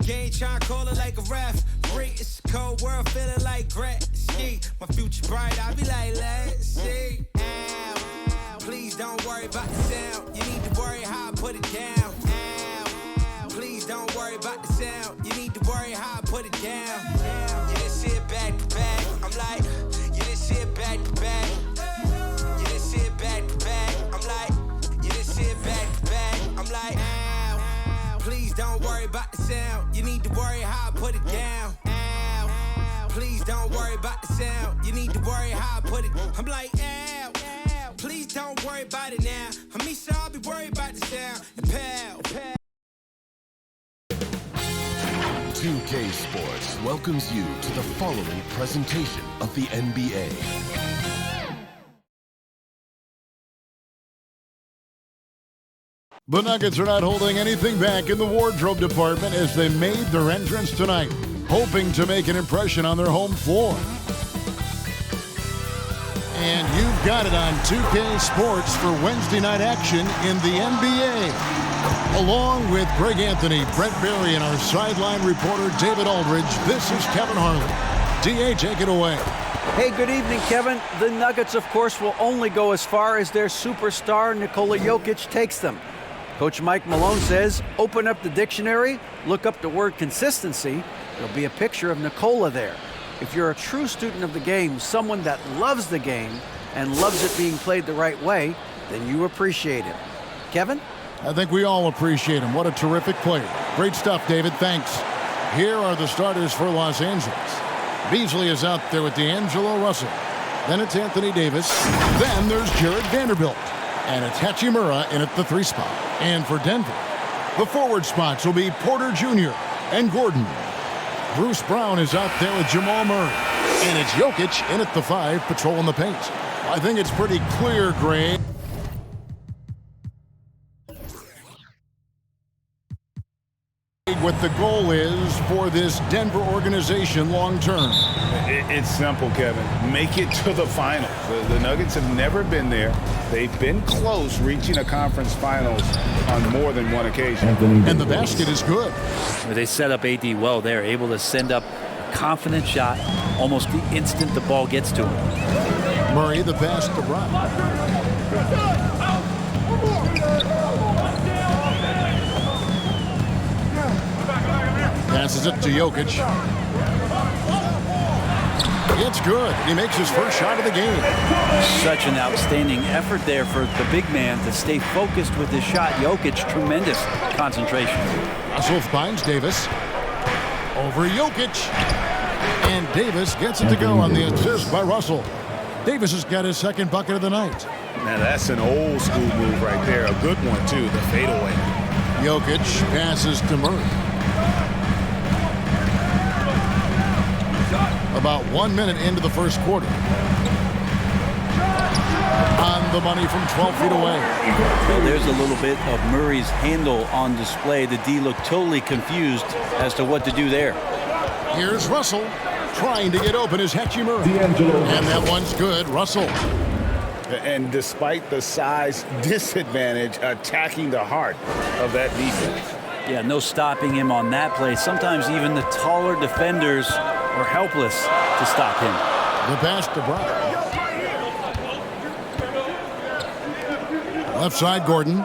game, trying to call it like a ref. It's a cold world, feeling like Gretzky. My future bright, I be like, let's see. Ow, please don't worry about the sound. You need to worry how I put it down. Ow, please don't worry about the sound. You need to worry how I put it down. You didn't see it back to back. I'm like, you didn't see it back to back. You didn't see it back to back. I'm like, you didn't see it back to back. I'm like, ow, please don't worry about the sound. You need to worry how I put it down. Ow, please don't worry about the sound. You need to worry how I put it. I'm like, ow, please don't worry about it now. I'm sure I'll be worried about the sound. And pal. 2K Sports welcomes you to the following presentation of the NBA. The Nuggets are not holding anything back in the wardrobe department as they made their entrance tonight, hoping to make an impression on their home floor. And you've got it on 2K Sports for Wednesday night action in the NBA. Along with Greg Anthony, Brent Berry, and our sideline reporter David Aldridge, this is Kevin Harlan. DA, take it away. Hey, good evening, Kevin. The Nuggets, of course, will only go as far as their superstar Nikola Jokic takes them. Coach Mike Malone says, open up the dictionary, look up the word consistency. There'll be a picture of Nikola there. If you're a true student of the game, someone that loves the game and loves it being played the right way, then you appreciate him. Kevin? I think we all appreciate him. What a terrific player. Great stuff, David. Thanks. Here are the starters for Los Angeles. Beasley is out there with D'Angelo Russell. Then it's Anthony Davis. Then there's Jared Vanderbilt. And it's Hachimura in at the 3 spot. And for Denver, the forward spots will be Porter Jr. and Gordon. Bruce Brown is out there with Jamal Murray. And it's Jokic in at the 5, patrolling the paint. I think it's pretty clear, Greg. What the goal is for this Denver organization long term. It's simple, Kevin. Make it to the finals. The Nuggets have never been there. They've been close reaching a conference finals on more than one occasion. And the basket is good. They set up AD well. They're able to send up a confident shot almost the instant the ball gets to him. Murray the pass to Brown. Passes it to Jokic. It's good. He makes his first shot of the game. Such an outstanding effort there for the big man to stay focused with his shot. Jokic, tremendous concentration. Russell finds Davis. Over Jokic. And Davis gets it to go on the assist by Russell. Davis has got his second bucket of the night. Now that's an old school move right there. A good one, too, the fadeaway. Jokic passes to Murray. About 1 minute into the first quarter. On the money from 12 feet away. Well, there's a little bit of Murray's handle on display. The D looked totally confused as to what to do there. Here's Russell trying to get open as Hachimura. And that one's good. Russell. And despite the size disadvantage, attacking the heart of that defense. Yeah, no stopping him on that play. Sometimes even the taller defenders are helpless to stop him. The pass to Brown. Left side, Gordon.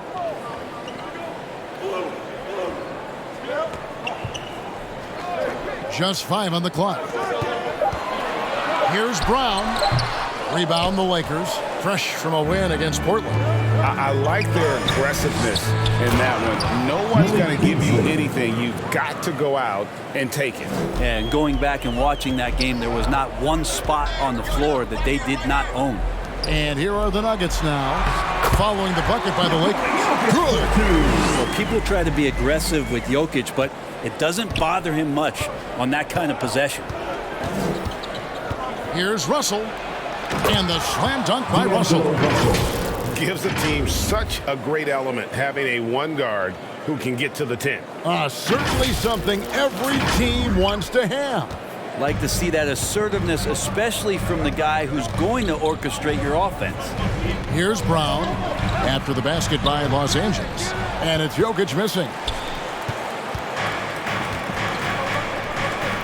Just 5 on the clock. Here's Brown. Rebound the Lakers. Fresh from a win against Portland. I like their aggressiveness in that one. No one's going to give you anything. You've got to go out and take it. And going back and watching that game, there was not one spot on the floor that they did not own. And here are the Nuggets now, following the bucket by the Lakers. Good. Well, people try to be aggressive with Jokic, but it doesn't bother him much on that kind of possession. Here's Russell. And the slam dunk by Russell. Gives the team such a great element, having a one guard who can get to the 10. Certainly something every team wants to have. Like to see that assertiveness, especially from the guy who's going to orchestrate your offense. Here's Brown after the basket by Los Angeles. And it's Jokic missing.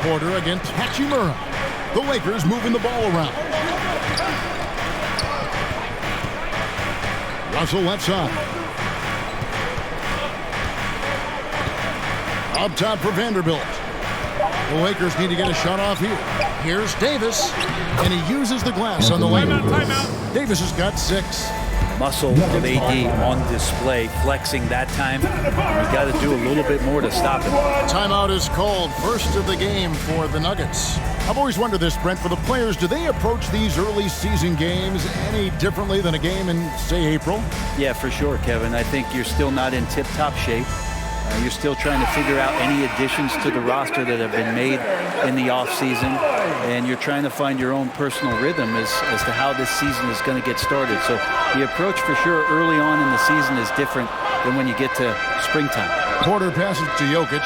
Porter against Hachimura. The Lakers moving the ball around. Russell left side. Up top for Vanderbilt. The Lakers need to get a shot off here. Here's Davis, and he uses the glass on the lane. Davis has got 6. Muscle of AD on display, flexing that time. You got to do a little bit more to stop him. Timeout is called. First of the game for the Nuggets. I've always wondered this, Brent, for the players, do they approach these early season games any differently than a game in, say, April? Yeah, for sure, Kevin. I think you're still not in tip-top shape. You're still trying to figure out any additions to the roster that have been made in the offseason, and you're trying to find your own personal rhythm as to how this season is going to get started. So the approach for sure early on in the season is different than when you get to springtime. Porter passes to Jokic.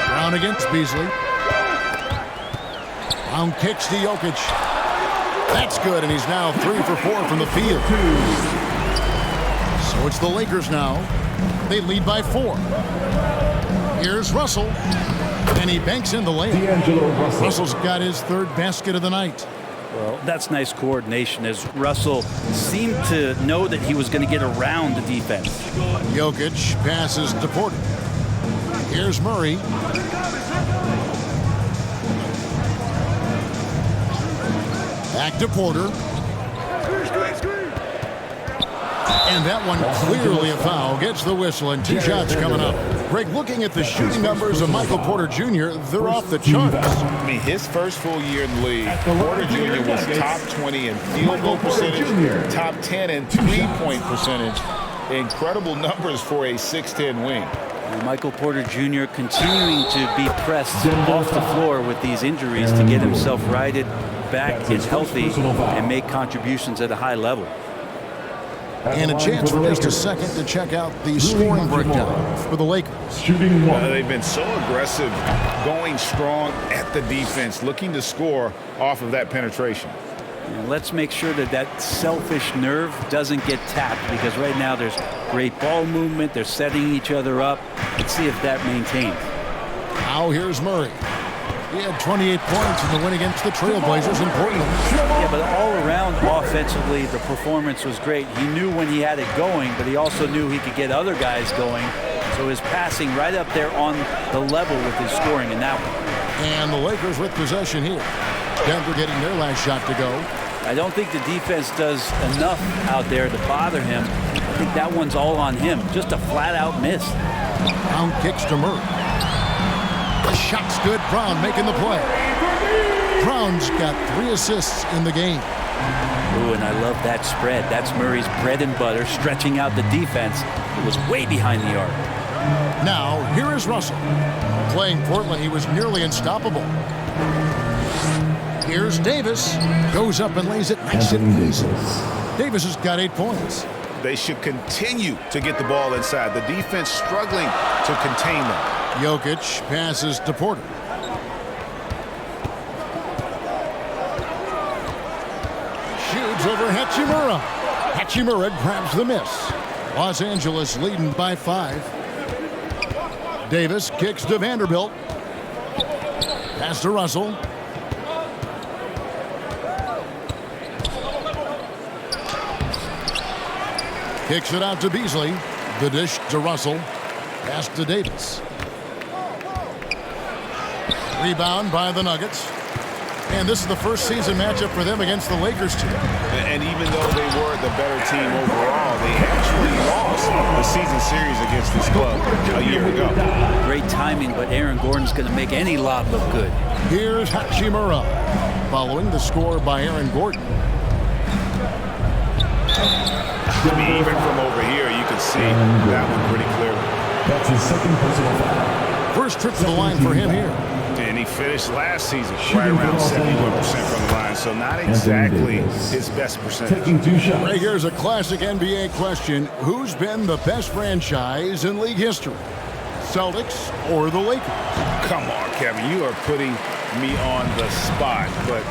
Brown against Beasley. Brown kicks to Jokic. That's good, and he's now 3 for 4 from the field. So it's the Lakers now. They lead by 4. Here's Russell, and he banks in the layup. Russell's got his 3rd basket of the night. Well, that's nice coordination as Russell seemed to know that he was going to get around the defense. Jokic passes to Porter. Here's Murray. Back to Porter. And that one clearly a foul. Gets the whistle, and 2 shots coming up. Greg, looking at the shooting numbers of Michael Porter Jr., they're off the charts. I mean, his first full year in the league, Porter Jr. was top 20 in field goal percentage, top 10 in three-point percentage. Incredible numbers for a 6'10 wing. And Michael Porter Jr. continuing to be pressed off the floor with these injuries to get himself righted back and healthy and make contributions at a high level. And a chance for just a second to check out the scoring breakdown for the Lakers. They've been so aggressive, going strong at the defense, looking to score off of that penetration. And let's make sure that that selfish nerve doesn't get tapped, because right now there's great ball movement. They're setting each other up. Let's see if that maintains. Now here's Murray. He had 28 points in the win against the Trailblazers in Portland. Yeah, but all around offensively, the performance was great. He knew when he had it going, but he also knew he could get other guys going. So his passing right up there on the level with his scoring in that one. And the Lakers with possession here. Denver getting their last shot to go. I don't think the defense does enough out there to bother him. I think that one's all on him. Just a flat-out miss. Brown kicks to Murray. The shot's good. Brown making the play. Brown's got 3 assists in the game. Ooh, and I love that spread. That's Murray's bread and butter, stretching out the defense. It was way behind the arc. Now, here is Russell. Playing Portland, he was nearly unstoppable. Here's Davis. Goes up and lays it nice and easy. Davis has got 8 points. They should continue to get the ball inside. The defense struggling to contain them. Jokic passes to Porter. Shoots over Hachimura. Hachimura grabs the miss. Los Angeles leading by 5. Davis kicks to Vanderbilt. Pass to Russell. Kicks it out to Beasley. The dish to Russell. Pass to Davis. Rebound by the Nuggets. And this is the first season matchup for them against the Lakers team. And even though they were the better team overall, they actually lost the season series against this club a year ago. Great timing, but Aaron Gordon's going to make any lob look good. Here's Hachimura, following the score by Aaron Gordon. I mean, even from over here, you can see that one pretty clearly. That's his second personal foul. First trip to the line for him here. And he finished last season right around 71% from the line, so not exactly his best percentage. Taking 2 shots. Right, here's a classic NBA question. Who's been the best franchise in league history? Celtics or the Lakers? Come on, Kevin, you are putting me on the spot, but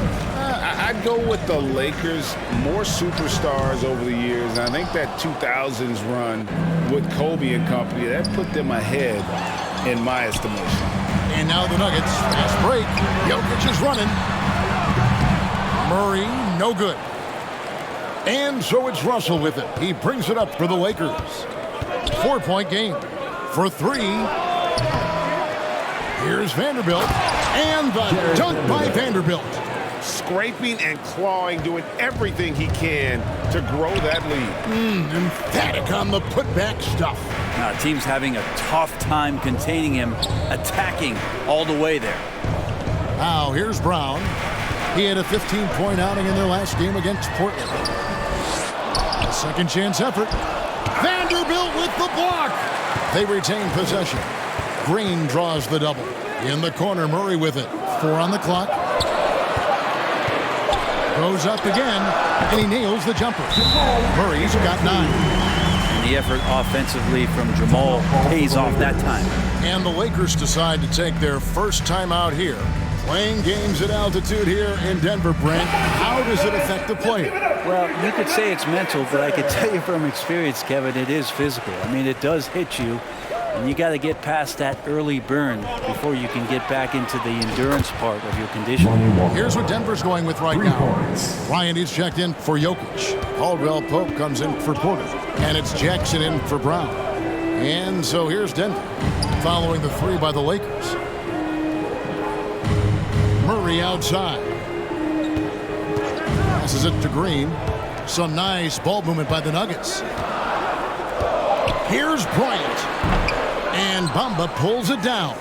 I'd go with the Lakers. More superstars over the years. And I think that 2000s run with Kobe and company, that put them ahead in my estimation. And now the Nuggets. Fast break. Jokic is running. Murray, no good. And so it's Russell with it. He brings it up for the Lakers. 4-point game. For three. Here's Vanderbilt. And the dunk by Vanderbilt. Scraping and clawing, doing everything he can to grow that lead. Emphatic on the putback stuff. Team's having a tough time containing him, attacking all the way there. Now here's Brown. He had a 15-point outing in their last game against Portland. A second chance effort. Vanderbilt with the block. They retain possession. Green draws the double. In the corner, Murray with it. 4 on the clock. Goes up again, and he nails the jumper. Murray's got 9. And the effort offensively from Jamal pays off that time. And the Lakers decide to take their first time out here. Playing games at altitude here in Denver, Brent. How does it affect the player? Well, you could say it's mental, but I could tell you from experience, Kevin, it is physical. I mean, it does hit you, and you got to get past that early burn before you can get back into the endurance part of your conditioning. Here's what Denver's going with right now. Bryant is checked in for Jokic. Caldwell Pope comes in for Porter. And it's Jackson in for Brown. And so here's Denver, following the 3 by the Lakers. Murray outside. Passes it to Green. Some nice ball movement by the Nuggets. Here's Bryant. And Bamba pulls it down.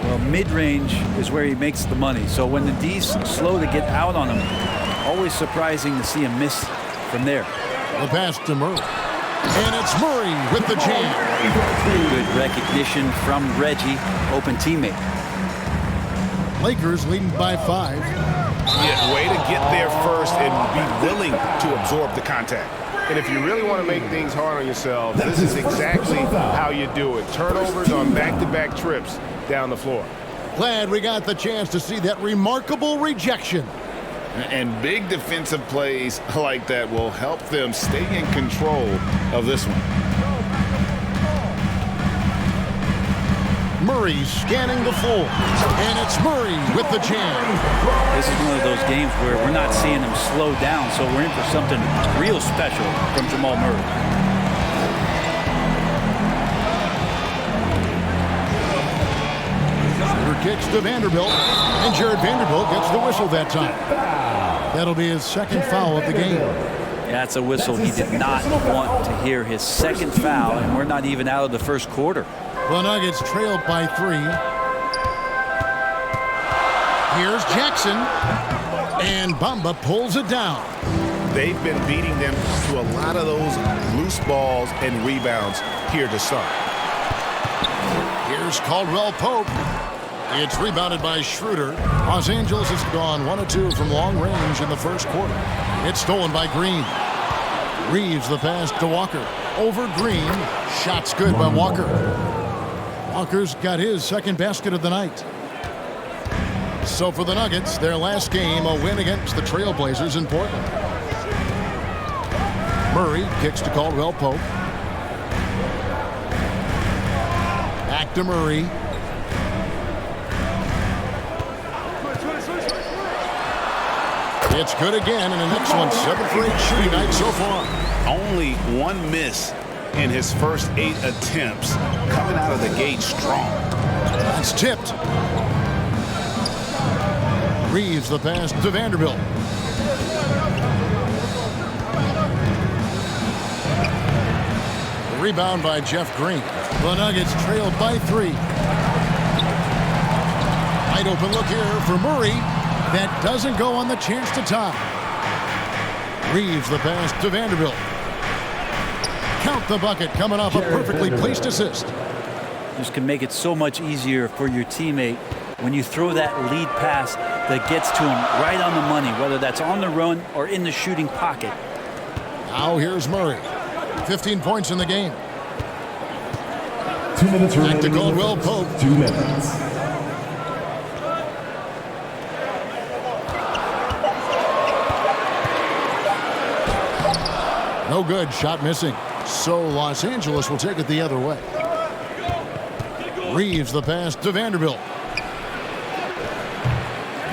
Well, mid-range is where he makes the money. So when the D's slow to get out on him, always surprising to see him miss from there. The pass to Murray. And it's Murray with the jam. Good recognition from Reggie, open teammate. Lakers leading by 5. Yeah, way to get there first and be willing to absorb the contact. And if you really want to make things hard on yourself, this is exactly how you do it. Turnovers on back-to-back trips down the floor. Glad we got the chance to see that remarkable rejection. And big defensive plays like that will help them stay in control of this one. Murray scanning the floor. And it's Murray with the jam. This is one of those games where we're not seeing him slow down, so we're in for something real special from Jamal Murray. Shooter kicks to Vanderbilt. And Jared Vanderbilt gets the whistle that time. That'll be his second foul of the game. Yeah, that's a whistle he did not want to hear, his second foul, and we're not even out of the first quarter. The Nuggets trailed by 3. Here's Jackson. And Bamba pulls it down. They've been beating them to a lot of those loose balls and rebounds here to start. Here's Caldwell Pope. It's rebounded by Schroeder. Los Angeles has gone 1 of 2 from long range in the first quarter. It's stolen by Green. Reeves the pass to Walker. Over Green. Shot's good by Walker. Walker's got his second basket of the night. So for the Nuggets, their last game, a win against the Trailblazers in Portland. Murray kicks to Caldwell Pope. Back to Murray. It's good again, and the next one, 7 for 8 shooting night so far. Only 1 miss in his first 8 attempts, coming out of the gate strong. It's tipped. Reeves the pass to Vanderbilt. The rebound by Jeff Green. The Nuggets trailed by 3. Wide open look here for Murray. That doesn't go on the chance to tie. Reeves the pass to Vanderbilt. Count the bucket coming off a perfectly placed assist. This can make it so much easier for your teammate when you throw that lead pass that gets to him right on the money, whether that's on the run or in the shooting pocket. Now here's Murray. 15 points in the game. 2 minutes remaining. Back to Caldwell Pope. 2 minutes. No good. Shot missing. So Los Angeles will take it the other way. Reeves the pass to Vanderbilt.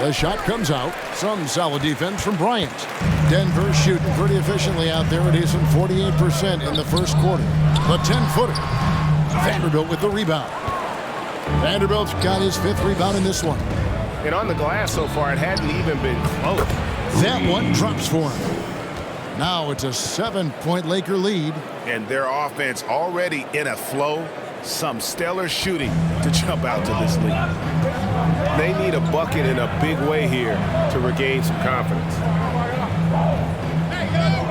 The shot comes out. Some solid defense from Bryant. Denver shooting pretty efficiently out there. It is 48% in the first quarter. The 10-footer. Vanderbilt with the rebound. Vanderbilt's got his 5th rebound in this one. And on the glass so far, it hadn't even been close. That one drops for him. Now it's a 7-point Laker lead. And their offense already in a flow. Some stellar shooting to jump out to this lead. They need a bucket in a big way here to regain some confidence.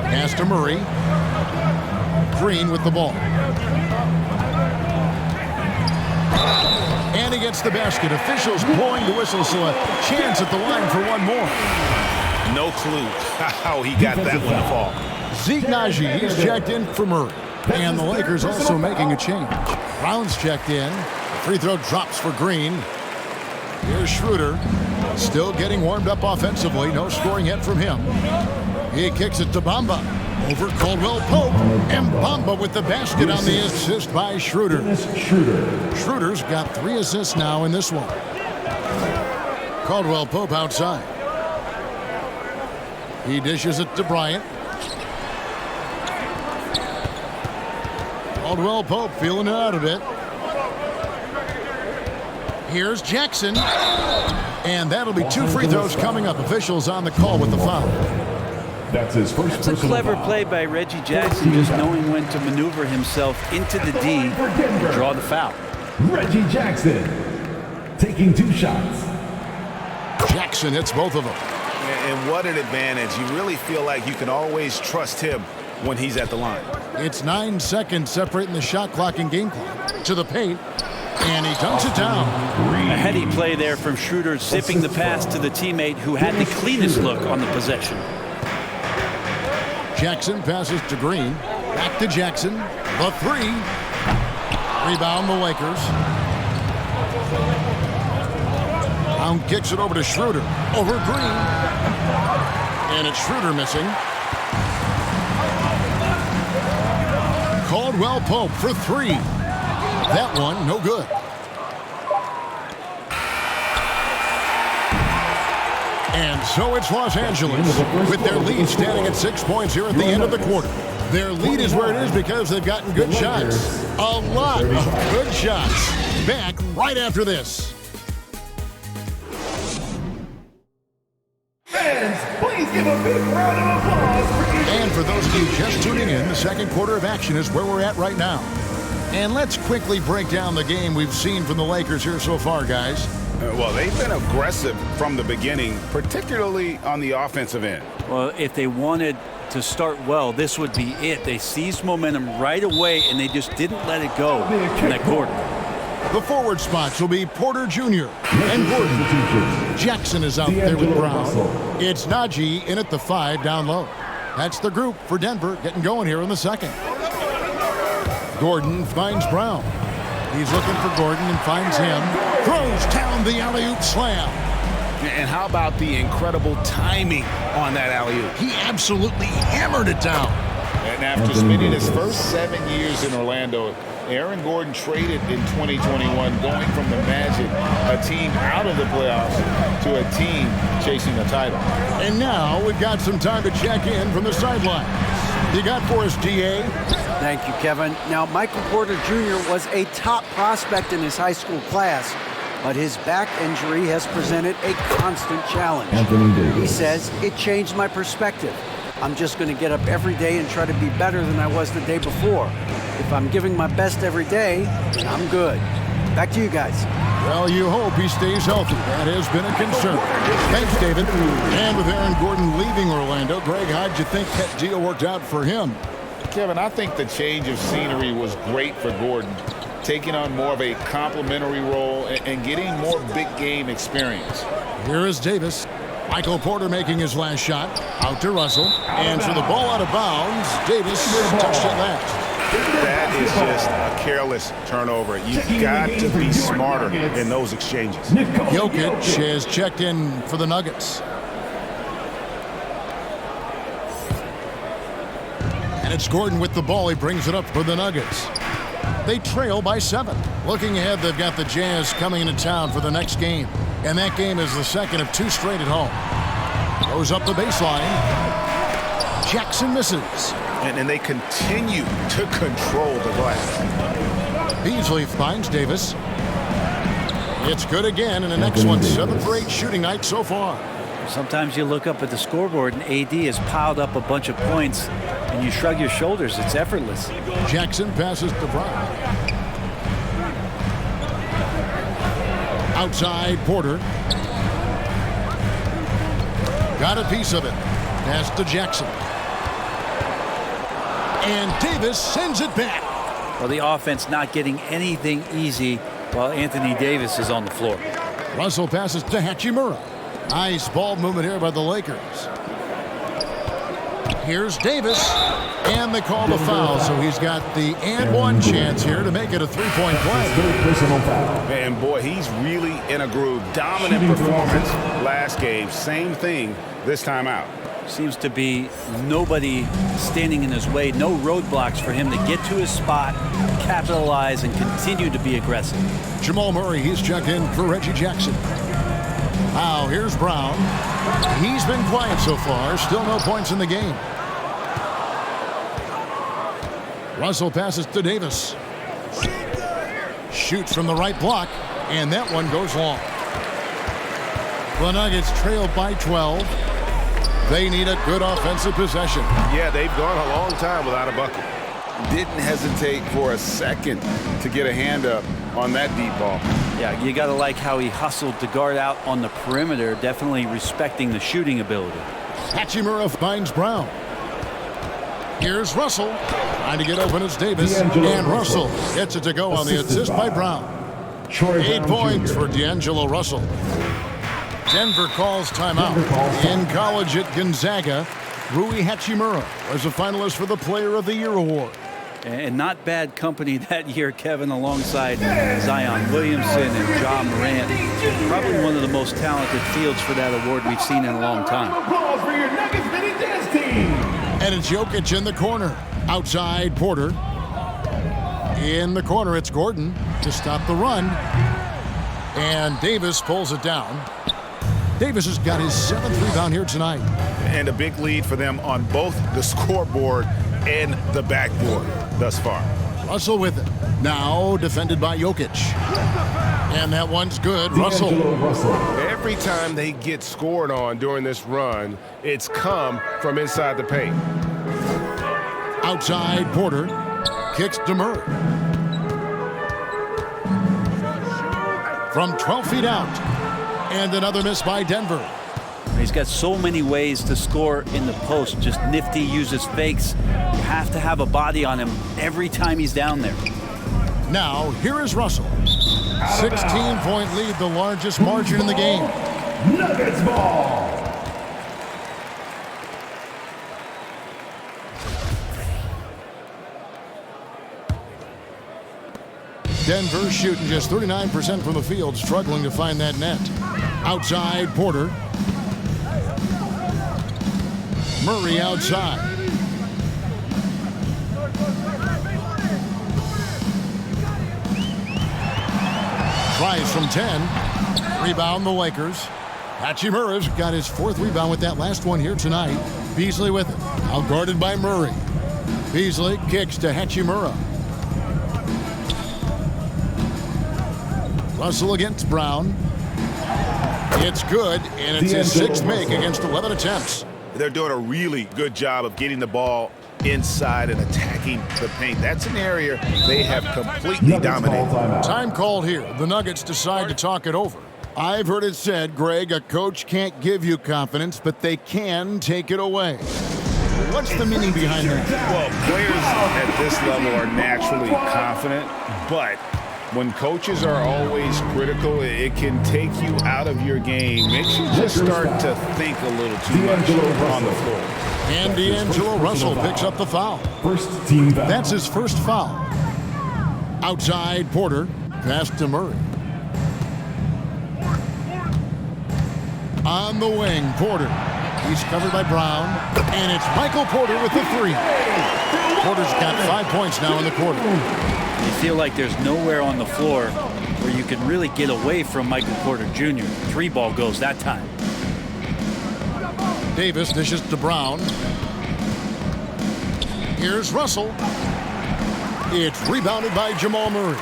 Pass to Murray. Green with the ball. And he gets the basket. Officials blowing the whistle, so a chance at the line for one more. No clue how he got that one to fall. Zeke Naji, he's checked in for Murray. And the Lakers also making a change. Brown's checked in. The free throw drops for Green. Here's Schroeder. Still getting warmed up offensively. No scoring yet from him. He kicks it to Bamba. Over Caldwell Pope. And Bamba with the basket on the assist by Schroeder. Schroeder's got 3 assists now in this one. Caldwell Pope outside. He dishes it to Bryant. Caldwell Pope feeling it out a bit. Here's Jackson. And that'll be 2 free throws coming up. Officials on the call with the foul. That's his first. It's a clever play by Reggie Jackson, just knowing when to maneuver himself into the D and draw the foul. Reggie Jackson taking 2 shots. Jackson hits both of them. And what an advantage. You really feel like you can always trust him when he's at the line. It's 9 seconds separating the shot clock and game clock. To the paint. And he dunks it down. A heady play there from Schroeder, zipping the pass to the teammate who had the cleanest look on the possession. Jackson passes to Green. Back to Jackson. The 3. Rebound the Lakers. Brown kicks it over to Schroeder. Over Green. And it's Schroeder missing. Caldwell Pope for 3. That one, no good. And so it's Los Angeles with their lead standing at 6 points here at the end of the quarter. Their lead is where it is because they've gotten good shots. A lot of good shots. Back right after this. Fans, please give a big round of applause for And for those of you just tuning in, the second quarter of action is where we're at right now. And let's quickly break down the game we've seen from the Lakers here so far, guys. Well, they've been aggressive from the beginning, particularly on the offensive end. Well, if they wanted to start well, this would be it. They seized momentum right away, and they just didn't let it go in that quarter. The forward spots will be Porter Jr. and Gordon. Jackson is out there with Brown. It's Naji in at the 5 down low. That's the group for Denver getting going here in the second. Gordon finds Brown. He's looking for Gordon and finds him. Throws down the alley-oop slam. And how about the incredible timing on that alley-oop? He absolutely hammered it down. And after spending his first 7 years in Orlando, Aaron Gordon traded in 2021, going from the Magic, a team out of the playoffs, to a team chasing a title. And now we've got some time to check in from the sideline. You got for us, DA? Thank you, Kevin. Now, Michael Porter Jr. was a top prospect in his high school class, but his back injury has presented a constant challenge. He says, it changed my perspective. I'm just going to get up every day and try to be better than I was the day before. If I'm giving my best every day, then I'm good. Back to you guys. Well, you hope he stays healthy. That has been a concern. Thanks, David. And with Aaron Gordon leaving Orlando, Greg, how'd you think that deal worked out for him? Kevin, I think the change of scenery was great for Gordon, taking on more of a complimentary role and getting more big game experience. Here is Davis. Michael Porter making his last shot. Out to Russell. And so the ball out of bounds. Davis touched it last. That is just a careless turnover. You've got to be smarter in those exchanges. Jokic has checked in for the Nuggets. And it's Gordon with the ball. He brings it up for the Nuggets. They trail by 7. Looking ahead, they've got the Jazz coming into town for the next game. And that game is the second of 2 straight at home. Goes up the baseline. Jackson misses. And they continue to control the glass. Beasley finds Davis. It's good again, and the next one, 7 for 8 shooting night so far. Sometimes you look up at the scoreboard and AD has piled up a bunch of points and you shrug your shoulders. It's effortless. Jackson passes to Brown. Outside, Porter. Got a piece of it. Pass to Jackson. And Davis sends it back. Well, the offense not getting anything easy while Anthony Davis is on the floor. Russell passes to Hachimura. Nice ball movement here by the Lakers. Here's Davis. And they call the foul, so he's got the and one chance here to make it a 3-point play. And boy, he's really in a groove. Dominant performance last game. Same thing this time out. Seems to be nobody standing in his way. No roadblocks for him to get to his spot, capitalize, and continue to be aggressive. Jamal Murray, he's checked in for Reggie Jackson. Now, here's Brown. He's been quiet so far. Still no points in the game. Russell passes to Davis. Shoots from the right block, and that one goes long. The Nuggets trail by 12. They need a good offensive possession. Yeah, they've gone a long time without a bucket. Didn't hesitate for a second to get a hand up on that deep ball. Yeah, you got to like how he hustled to guard out on the perimeter, definitely respecting the shooting ability. Hachimura finds Brown. Here's Russell. Trying to get open as Davis. And Russell gets it to go on the assist by Brown. 8 points for D'Angelo Russell. Denver calls timeout. In college at Gonzaga, Rui Hachimura was a finalist for the Player of the Year award. And not bad company that year, Kevin, alongside Zion Williamson and John Morant. Probably one of the most talented fields for that award we've seen in a long time. Applause for your Nuggets mini dance team. And it's Jokic in the corner. Outside, Porter. In the corner, it's Gordon to stop the run. And Davis pulls it down. Davis has got his 7th rebound here tonight. And a big lead for them on both the scoreboard and the backboard thus far. Russell with it. Now defended by Jokic. And that one's good. Russell. Every time they get scored on during this run, it's come from inside the paint. Outside, Porter. Kicks to Murray. From 12 feet out. And another miss by Denver. He's got so many ways to score in the post. Just nifty, uses fakes. You have to have a body on him every time he's down there. Now, here is Russell. 16-point lead, the largest margin in the game. Nuggets ball. Denver shooting just 39% from the field, struggling to find that net. Outside, Porter. Murray outside. Tries from 10. Rebound the Lakers. Hachimura's got his 4th rebound with that last one here tonight. Beasley with it. Outguarded by Murray. Beasley kicks to Hachimura. Russell against Brown. It's good, and it's his 6th make against 11 attempts. They're doing a really good job of getting the ball inside and attacking the paint. That's an area they have completely dominated. Time called here. The Nuggets decide to talk it over. I've heard it said, Greg, a coach can't give you confidence, but they can take it away. What's the meaning behind that? Well, players at this level are naturally confident, but when coaches are always critical, it can take you out of your game. Makes you just start to think a little too much on the floor. And D'Angelo Russell picks up the foul. First team foul. That's his first foul. Outside, Porter. Pass to Murray. On the wing, Porter. He's covered by Brown. And it's Michael Porter with the three. Porter's got 5 points now in the quarter. You feel like there's nowhere on the floor where you can really get away from Michael Porter Jr. Three ball goes that time. Davis dishes to Brown. Here's Russell. It's rebounded by Jamal Murray.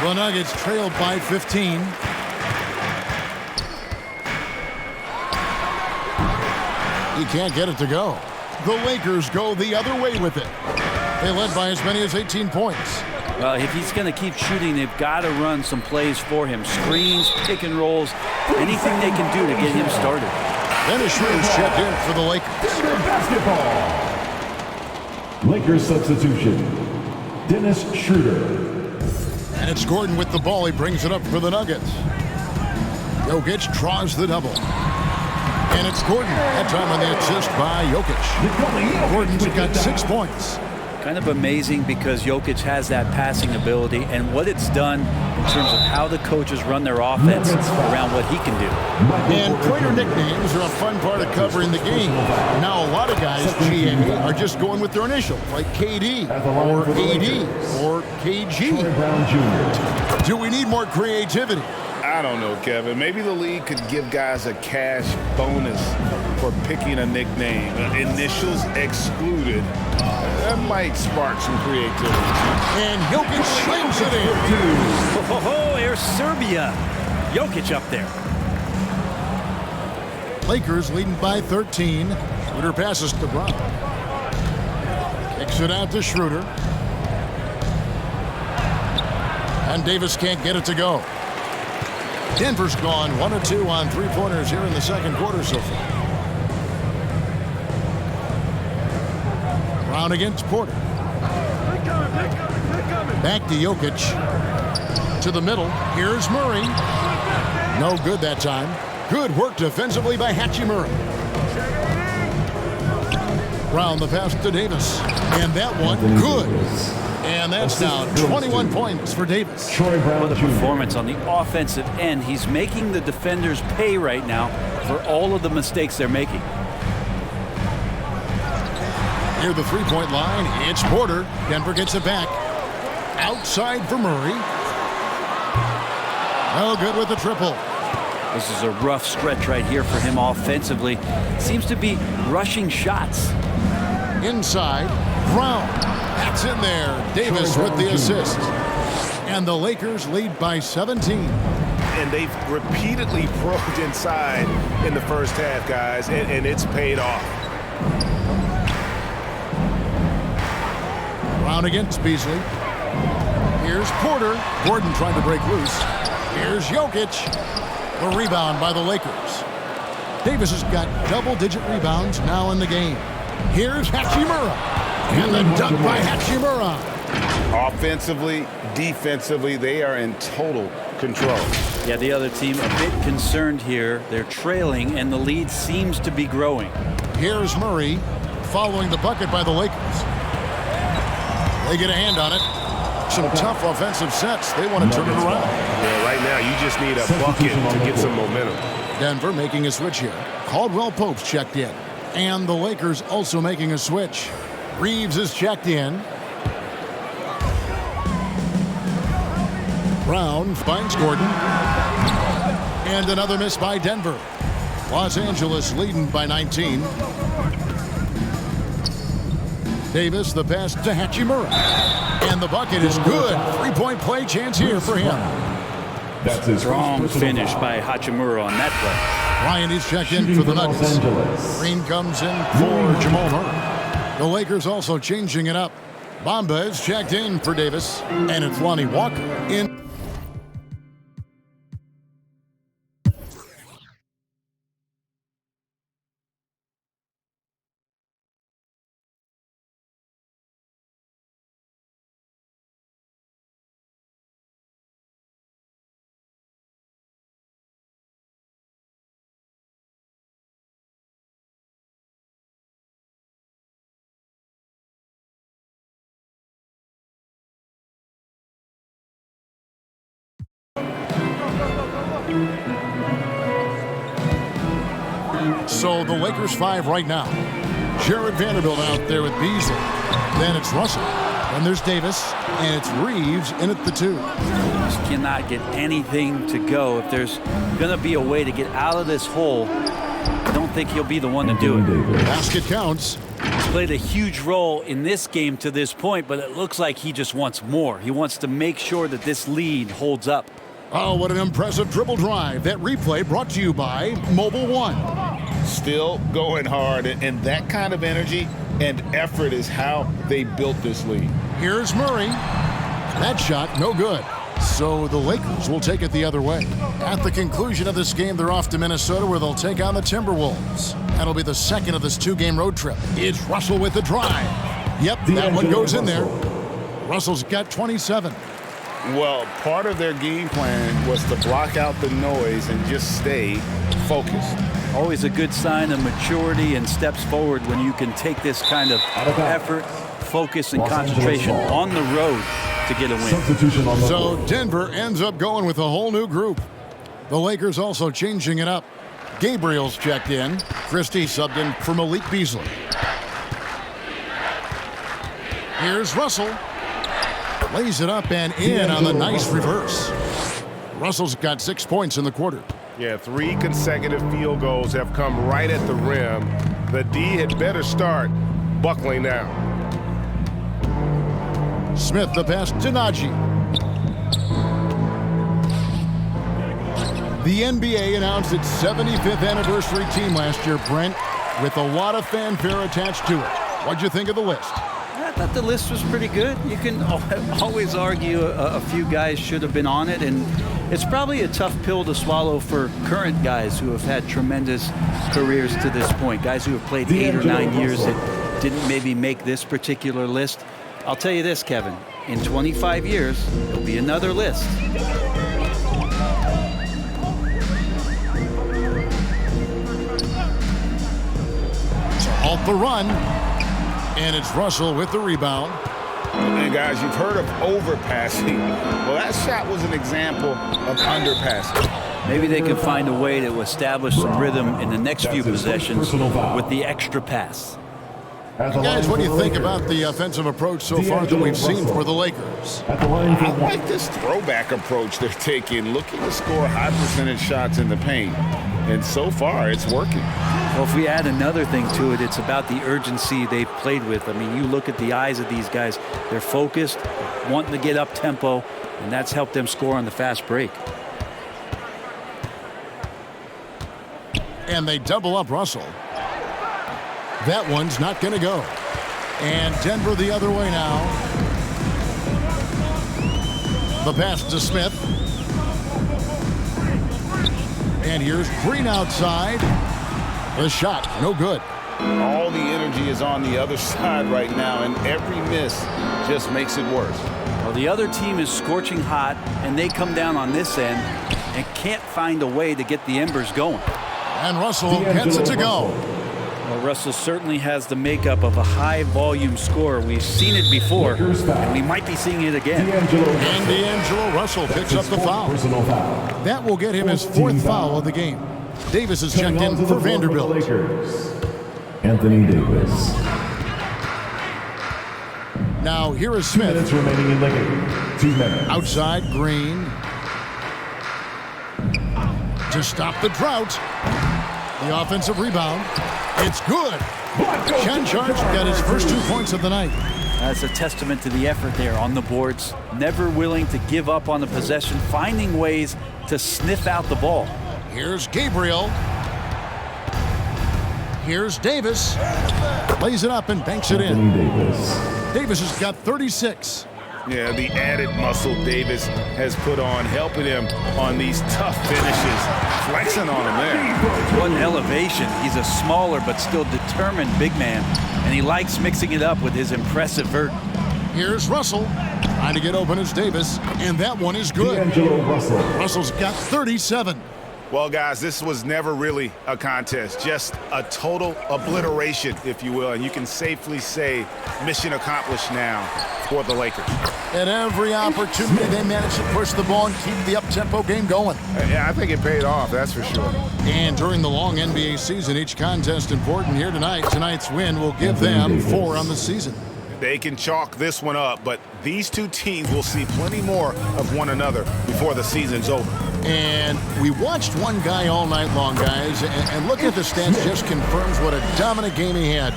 The Nuggets trailed by 15. He can't get it to go. The Lakers go the other way with it. They led by as many as 18 points. Well, if he's going to keep shooting, they've got to run some plays for him. Screens, pick and rolls, anything they can do to get him started. Dennis Schroeder's checked in for the Lakers. Basketball. Lakers substitution. Dennis Schroeder. And it's Gordon with the ball. He brings it up for the Nuggets. Jokic draws the double. And it's Gordon. That time on the assist by Jokic. Gordon's got 6 points. Kind of amazing because Jokic has that passing ability and what it's done in terms of how the coaches run their offense around what he can do. And player nicknames are a fun part of covering the game. Now a lot of guys, GA, are just going with their initials, like KD or AD or KG. Do we need more creativity? I don't know, Kevin. Maybe the league could give guys a cash bonus for picking a nickname. Initials excluded. That might spark some creativity. And Jokic slams it in. Oh, there's Serbia. Jokic up there. Lakers leading by 13. Schroeder passes to Brown. Kicks it out to Schroeder. And Davis can't get it to go. Denver's gone 1 of 2 on three-pointers here in the second quarter so far. Brown against Porter. Back to Jokic. To the middle. Here's Murray. No good that time. Good work defensively by Hachimura. Brown the pass to Davis. And that one, good. And that's now 21 points for Davis. What a performance on the offensive end. He's making the defenders pay right now for all of the mistakes they're making. Near the three-point line, it's Porter. Denver gets it back. Outside for Murray. No good with the triple. This is a rough stretch right here for him offensively. Seems to be rushing shots. Inside, Brown. That's in there. Davis with the assist. And the Lakers lead by 17. And they've repeatedly probed inside in the first half, guys, and it's paid off. Brown against Beasley. Here's Porter. Gordon trying to break loose. Here's Jokic. The rebound by the Lakers. Davis has got double-digit rebounds now in the game. Here's Hachimura. And the dunk by Hachimura. Offensively, defensively, they are in total control. Yeah, the other team a bit concerned here. They're trailing, and the lead seems to be growing. Here's Murray following the bucket by the Lakers. They get a hand on it. Some tough offensive sets. They want to turn it around. Yeah, right now you just need a bucket to get some momentum. Denver making a switch here. Caldwell Pope's checked in. And the Lakers also making a switch. Reeves is checked in. Brown finds Gordon. And another miss by Denver. Los Angeles leading by 19. Davis, the pass to Hachimura. And the bucket is good. Three-point play chance here for him. That's his Strong finish by Hachimura on that play. Ryan is checked in for the Nuggets. Green comes in for Jamal Murray. The Lakers also changing it up. Bamba is checked in for Davis. And it's Lonnie Walker in. So the Lakers 5 right now. Jared Vanderbilt out there with Beasley. Then it's Russell. Then there's Davis. And it's Reeves in at the 2. Just cannot get anything to go. If there's going to be a way to get out of this hole, I don't think he'll be the one to do it. Basket counts. He's played a huge role in this game to this point, but it looks like he just wants more. He wants to make sure that this lead holds up. Oh, what an impressive dribble drive. That replay brought to you by Mobile One. Still going hard, and that kind of energy and effort is how they built this lead. Here's Murray. That shot, no good. So the Lakers will take it the other way. At the conclusion of this game, they're off to Minnesota where they'll take on the Timberwolves. That'll be the second of this 2-game road trip. It's Russell with the drive. Yep, that one goes in there. Russell's got 27. Well, part of their game plan was to block out the noise and just stay focused. Always a good sign of maturity and steps forward when you can take this kind of effort, focus, and concentration on the road to get a win. So Denver ends up going with a whole new group. The Lakers also changing it up. Gabriel's checked in. Christie subbed in for Malik Beasley. Here's Russell. Lays it up and in on the nice reverse. Russell's got 6 points in the quarter. Yeah, 3 consecutive field goals have come right at the rim. The D had better start buckling down. Smith the pass to Najee. The NBA announced its 75th anniversary team last year, Brent, with a lot of fanfare attached to it. What'd you think of the list? I thought the list was pretty good. You can always argue a few guys should have been on it, and it's probably a tough pill to swallow for current guys who have had tremendous careers to this point, guys who have played 8 or 9 years that didn't maybe make this particular list. I'll tell you this, Kevin, in 25 years, there'll be another list. To halt the run. And it's Russell with the rebound. And guys, you've heard of overpassing. Well, that shot was an example of underpassing. Maybe they can find a way to establish some rhythm in the next few possessions with the extra pass. Guys, what do you think about the offensive approach so far that we've seen for the Lakers? I like this throwback approach they're taking, looking to score high percentage shots in the paint. And so far, it's working. Well, if we add another thing to it, it's about the urgency they've played with. I mean, you look at the eyes of these guys. They're focused, wanting to get up tempo, and that's helped them score on the fast break. And they double up Russell. That one's not going to go. And Denver the other way now. The pass to Smith. And here's Green outside. The shot, no good. All the energy is on the other side right now, and every miss just makes it worse. Well, the other team is scorching hot, and they come down on this end and can't find a way to get the embers going. And Russell gets it to go. Well, Russell certainly has the makeup of a high-volume scorer. We've seen it before, and we might be seeing it again. And D'Angelo Russell picks up the foul. That will get him his 4th foul of the game. Davis is checked in for Vanderbilt. Anthony Davis. Now here is Smith. 2 minutes remaining in the game. 2 minutes. Outside, Green. To stop the drought. The offensive rebound. It's good. Shenchard got his first 2 points of the night. That's a testament to the effort there on the boards. Never willing to give up on the possession, finding ways to sniff out the ball. Here's Gabriel. Here's Davis. Lays it up and banks it in. Davis has got 36. Yeah, the added muscle Davis has put on, helping him on these tough finishes. Flexing on him there. What elevation. He's a smaller but still determined big man, and he likes mixing it up with his impressive vert. Here's Russell. Trying to get open is Davis, and that one is good. Russell's got 37. Well, guys, this was never really a contest, just a total obliteration, if you will, and you can safely say mission accomplished now for the Lakers. At every opportunity, they managed to push the ball and keep the up-tempo game going. Yeah, I think it paid off, that's for sure. And during the long NBA season, each contest important here tonight. Tonight's win will give them 4 on the season. They can chalk this one up, but these two teams will see plenty more of one another before the season's over. And we watched one guy all night long, guys, and looking at the stats just confirms what a dominant game he had.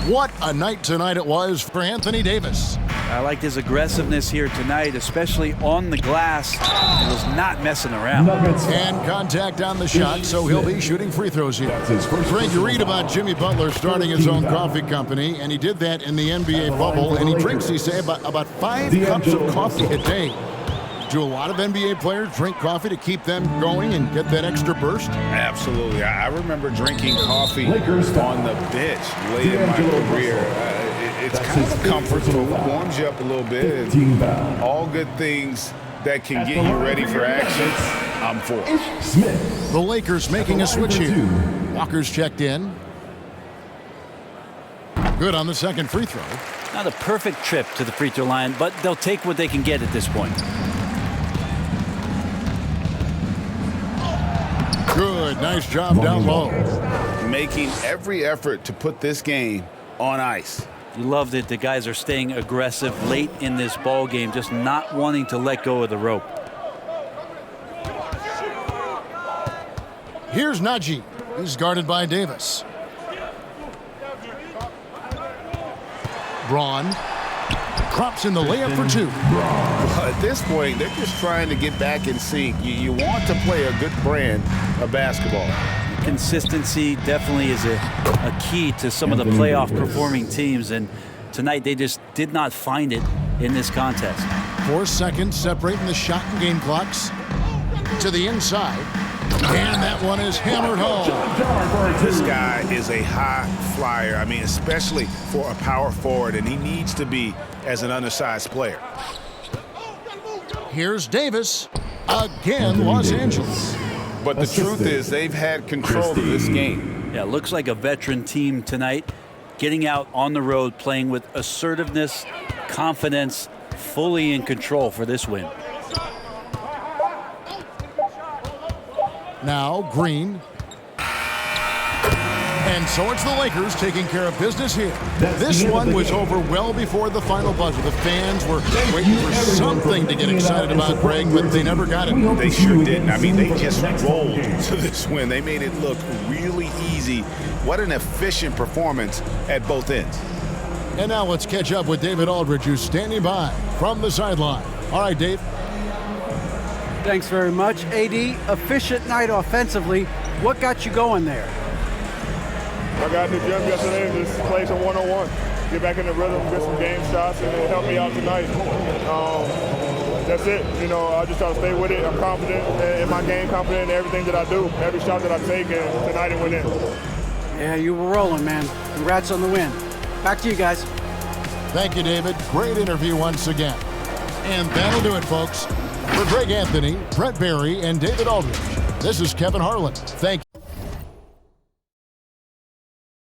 What a night tonight it was for Anthony Davis. I liked his aggressiveness here tonight, especially on the glass. He was not messing around. And contact on the shot, so he'll be shooting free throws here. Greg, you read about Jimmy Butler starting his own coffee company, and he did that in the NBA bubble, and he drinks, he say, about 5 cups of coffee a day. Do a lot of NBA players drink coffee to keep them going and get that extra burst? Absolutely. I remember drinking coffee on the bench late in my career. It's kind of a comfort food, warms you up a little bit. All good things that can get you ready for action, I'm for. The Lakers making a switch here. Walker's checked in. Good on the second free throw. Not a perfect trip to the free throw line, but they'll take what they can get at this point. Good, nice job down low. Making every effort to put this game on ice. You love that the guys are staying aggressive late in this ball game, just not wanting to let go of the rope. Here's Najee. He's guarded by Davis. Braun drops in the layup for 2. At this point, they're just trying to get back in sync. You want to play a good brand of basketball. Consistency definitely is a key to some of the playoff performing teams, and tonight they just did not find it in this contest. 4 seconds separating the shot and game clocks. To the inside. And that one is hammered home. This guy is a high flyer. I mean, especially for a power forward, and he needs to be as an undersized player. Here's Davis. Again, Los Angeles. But the truth is they've had control of this game. Yeah, looks like a veteran team tonight, getting out on the road, playing with assertiveness, confidence, fully in control for this win. Now Green. And so it's the Lakers taking care of business here. This one was over well before the final buzzer. The fans were waiting for something to get excited about, Greg, but they never got it. They sure didn't. I mean, they just rolled to this win. They made it look really easy. What an efficient performance at both ends. And now let's catch up with David Aldridge, who's standing by from the sideline. All right, Dave. Thanks very much, AD. Efficient night offensively. What got you going there? I got in the gym yesterday and just played some one-on-one. Get back in the rhythm, get some game shots, and it helped me out tonight. That's it. You know, I just try to stay with it. I'm confident in my game, confident in everything that I do, every shot that I take, and tonight it went in. Yeah, you were rolling, man. Congrats on the win. Back to you guys. Thank you, David. Great interview once again. And that'll do it, folks. For Greg Anthony, Brett Barry, and David Aldridge, this is Kevin Harlan. Thank you.